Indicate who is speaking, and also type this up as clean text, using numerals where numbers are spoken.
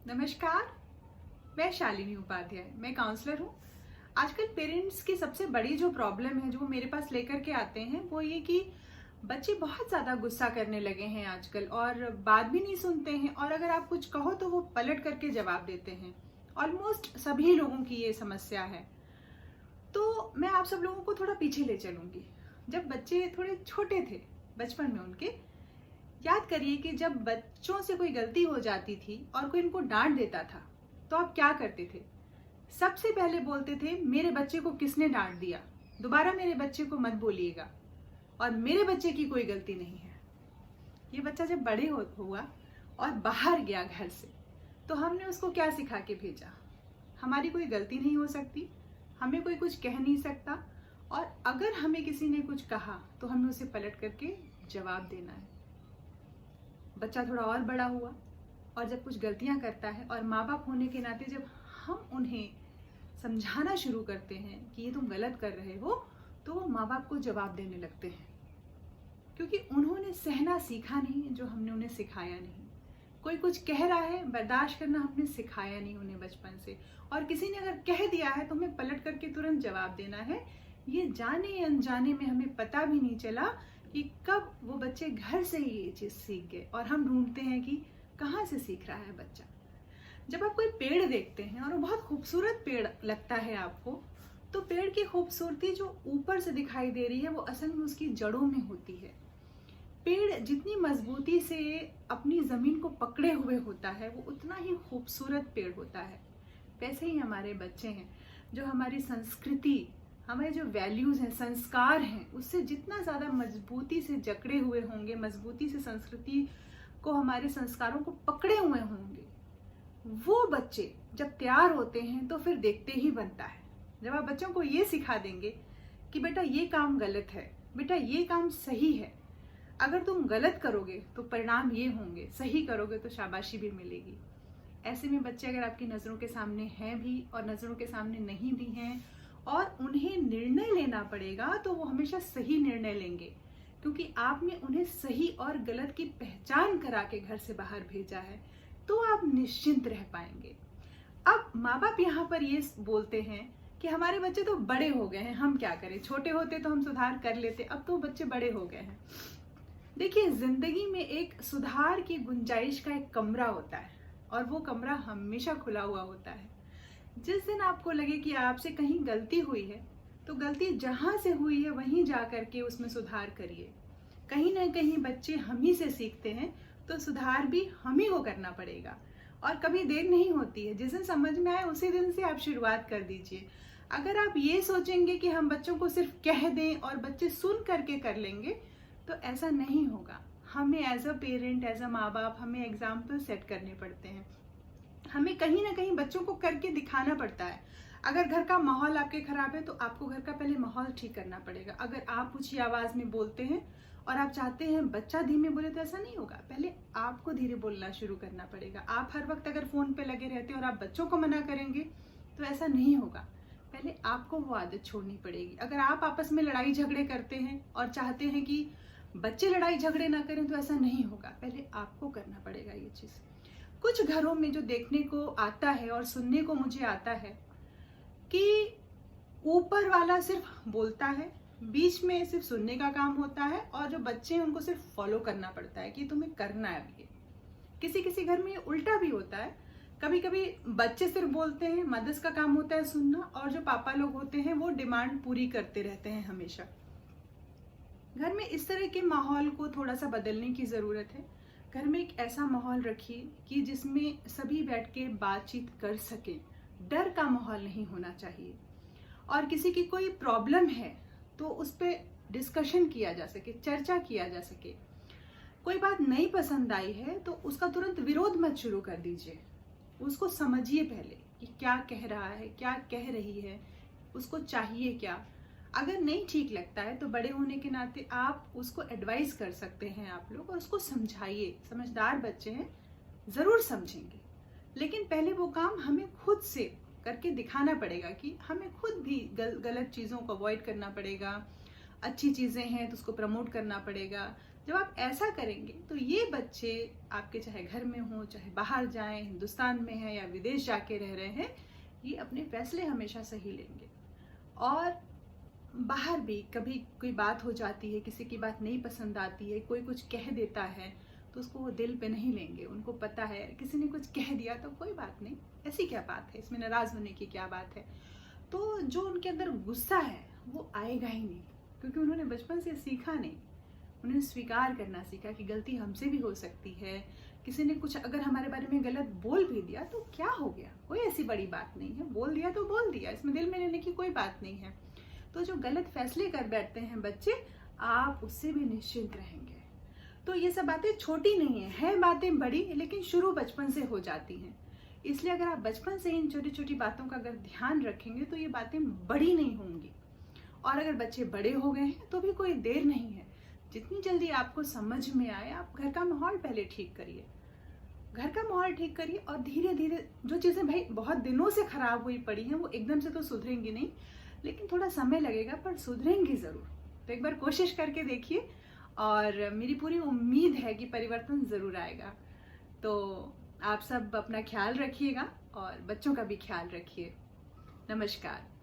Speaker 1: नमस्कार, मैं शालिनी उपाध्याय। मैं काउंसलर हूँ। आजकल पेरेंट्स की सबसे बड़ी जो प्रॉब्लम है जो वो मेरे पास लेकर के आते हैं वो ये कि बच्चे बहुत ज़्यादा गुस्सा करने लगे हैं आजकल और बात भी नहीं सुनते हैं, और अगर आप कुछ कहो तो वो पलट करके जवाब देते हैं। ऑलमोस्ट सभी लोगों की ये समस्या है। तो मैं आप सब लोगों को थोड़ा पीछे ले चलूंगी। जब बच्चे थोड़े छोटे थे, बचपन में उनके, याद करिए कि जब बच्चों से कोई गलती हो जाती थी और कोई इनको डांट देता था तो आप क्या करते थे? सबसे पहले बोलते थे, मेरे बच्चे को किसने डांट दिया, दोबारा मेरे बच्चे को मत बोलिएगा, और मेरे बच्चे की कोई गलती नहीं है। ये बच्चा जब हुआ और बाहर गया घर से, तो हमने उसको क्या सिखा के भेजा? हमारी कोई गलती नहीं हो सकती, हमें कोई कुछ कह नहीं सकता, और अगर हमें किसी ने कुछ कहा तो हमें उसे पलट करके जवाब देना है। बच्चा थोड़ा और बड़ा हुआ और जब कुछ गलतियां करता है, और माँ बाप होने के नाते जब हम उन्हें समझाना शुरू करते हैं कि ये तुम गलत कर रहे हो, तो वो माँ बाप को जवाब देने लगते हैं, क्योंकि उन्होंने सहना सीखा नहीं जो हमने उन्हें सिखाया नहीं। कोई कुछ कह रहा है, बर्दाश्त करना हमने सिखाया नहीं उन्हें बचपन से, और किसी ने अगर कह दिया है तो हमें पलट करके तुरंत जवाब देना है। ये जाने अनजाने में हमें पता भी नहीं चला कि कब वो बच्चे घर से ही ये चीज़ सीख गए, और हम ढूंढते हैं कि कहाँ से सीख रहा है बच्चा। जब आप कोई पेड़ देखते हैं और वो बहुत खूबसूरत पेड़ लगता है आपको, तो पेड़ की खूबसूरती जो ऊपर से दिखाई दे रही है वो असल में उसकी जड़ों में होती है। पेड़ जितनी मजबूती से अपनी जमीन को पकड़े हुए होता है वो उतना ही खूबसूरत पेड़ होता है। वैसे ही हमारे बच्चे हैं, जो हमारी संस्कृति, हमारे जो वैल्यूज हैं, संस्कार हैं, उससे जितना ज्यादा मजबूती से जकड़े हुए होंगे, मजबूती से संस्कृति को, हमारे संस्कारों को पकड़े हुए होंगे, वो बच्चे जब तैयार होते हैं तो फिर देखते ही बनता है। जब आप बच्चों को ये सिखा देंगे कि बेटा ये काम गलत है, बेटा ये काम सही है, अगर तुम गलत करोगे तो परिणाम ये होंगे, सही करोगे तो शाबाशी भी मिलेगी। ऐसे में बच्चे अगर आपकी नज़रों के सामने हैं भी और नज़रों के सामने नहीं भी हैं, और उन्हें निर्णय लेना पड़ेगा, तो वो हमेशा सही निर्णय लेंगे, क्योंकि आपने उन्हें सही और गलत की पहचान करा के घर से बाहर भेजा है। तो आप निश्चिंत रह पाएंगे। अब माँ बाप यहाँ पर ये बोलते हैं कि हमारे बच्चे तो बड़े हो गए हैं, हम क्या करें, छोटे होते तो हम सुधार कर लेते, अब तो बच्चे बड़े हो गए हैं। देखिए, जिंदगी में एक सुधार की गुंजाइश का एक कमरा होता है, और वो कमरा हमेशा खुला हुआ होता है। जिस दिन आपको लगे कि आपसे कहीं गलती हुई है, तो गलती जहां से हुई है वहीं जा करके उसमें सुधार करिए। कहीं ना कहीं बच्चे हम ही से सीखते हैं, तो सुधार भी हम ही को करना पड़ेगा, और कभी देर नहीं होती है। जिस दिन समझ में आए उसी दिन से आप शुरुआत कर दीजिए। अगर आप ये सोचेंगे कि हम बच्चों को सिर्फ कह दें और बच्चे सुन करके कर लेंगे, तो ऐसा नहीं होगा। हमें as a parent, as a माँ बाप, हमें एग्जाम्पल सेट करने पड़ते हैं। हमें कहीं ना कहीं बच्चों को करके दिखाना पड़ता है। अगर घर का माहौल आपके खराब है तो आपको घर का पहले माहौल ठीक करना पड़ेगा। अगर आप ऊंची आवाज में बोलते हैं और आप चाहते हैं बच्चा धीमे बोले, तो ऐसा नहीं होगा। पहले आपको धीरे बोलना शुरू करना पड़ेगा। आप हर वक्त अगर फोन पे लगे रहते हैं और आप बच्चों को मना करेंगे तो ऐसा नहीं होगा। पहले आपको वो आदत छोड़नी पड़ेगी। अगर आप आपस में लड़ाई झगड़े करते हैं और चाहते हैं कि बच्चे लड़ाई झगड़े ना करें, तो ऐसा नहीं होगा। पहले आपको करना पड़ेगा ये चीज। कुछ घरों में जो देखने को आता है और सुनने को मुझे आता है कि ऊपर वाला सिर्फ बोलता है, बीच में सिर्फ सुनने का काम होता है, और जो बच्चे हैं उनको सिर्फ फॉलो करना पड़ता है कि तुम्हें करना है ये। किसी किसी घर में ये उल्टा भी होता है। कभी कभी बच्चे सिर्फ बोलते हैं, मदर्स का काम होता है सुनना, और जो पापा लोग होते हैं वो डिमांड पूरी करते रहते हैं हमेशा। घर में इस तरह के माहौल को थोड़ा सा बदलने की जरूरत है। घर में एक ऐसा माहौल रखिए कि जिसमें सभी बैठ के बातचीत कर सके। डर का माहौल नहीं होना चाहिए, और किसी की कोई प्रॉब्लम है तो उस पर डिस्कशन किया जा सके, चर्चा किया जा सके। कोई बात नहीं पसंद आई है तो उसका तुरंत विरोध मत शुरू कर दीजिए। उसको समझिए पहले कि क्या कह रहा है, क्या कह रही है, उसको चाहिए क्या। अगर नहीं ठीक लगता है तो बड़े होने के नाते आप उसको एडवाइस कर सकते हैं आप लोग, और उसको समझाइए। समझदार बच्चे हैं, जरूर समझेंगे। लेकिन पहले वो काम हमें खुद से करके दिखाना पड़ेगा कि हमें खुद भी गलत चीज़ों को अवॉइड करना पड़ेगा। अच्छी चीज़ें हैं तो उसको प्रमोट करना पड़ेगा। जब आप ऐसा करेंगे तो ये बच्चे आपके चाहे घर में हो, चाहे बाहर जाएं, हिंदुस्तान में है या विदेश जाके रह रहे हैं, ये अपने फैसले हमेशा सही लेंगे। और बाहर भी कभी कोई बात हो जाती है, किसी की बात नहीं पसंद आती है, कोई कुछ कह देता है तो उसको वो दिल पे नहीं लेंगे। उनको पता है किसी ने कुछ कह दिया तो कोई बात नहीं, ऐसी क्या बात है, इसमें नाराज होने की क्या बात है। तो जो उनके अंदर गुस्सा है वो आएगा ही नहीं, क्योंकि उन्होंने बचपन से सीखा नहीं। उन्हें स्वीकार करना सीखा कि गलती हमसे भी हो सकती है। किसी ने कुछ अगर हमारे बारे में गलत बोल भी दिया तो क्या हो गया, कोई ऐसी बड़ी बात नहीं है, बोल दिया तो बोल दिया, इसमें दिल में लेने की कोई बात नहीं है। तो जो गलत फैसले कर बैठते हैं बच्चे, आप उससे भी निश्चिंत रहेंगे। तो ये सब बातें छोटी नहीं है बातें बड़ी, लेकिन शुरू बचपन से हो जाती हैं। इसलिए अगर आप बचपन से इन छोटी छोटी बातों का अगर ध्यान रखेंगे तो ये बातें बड़ी नहीं होंगी। और अगर बच्चे बड़े हो गए हैं तो भी कोई देर नहीं है, जितनी जल्दी आपको समझ में आए आप घर का माहौल पहले ठीक करिए। घर का माहौल ठीक करिए और धीरे धीरे जो चीज़ें भाई बहुत दिनों से खराब हुई पड़ी हैं वो एकदम से तो सुधरेंगी नहीं, लेकिन थोड़ा समय लगेगा, पर सुधरेंगी ज़रूर। तो एक बार कोशिश करके देखिए और मेरी पूरी उम्मीद है कि परिवर्तन ज़रूर आएगा। तो आप सब अपना ख्याल रखिएगा और बच्चों का भी ख्याल रखिए। नमस्कार।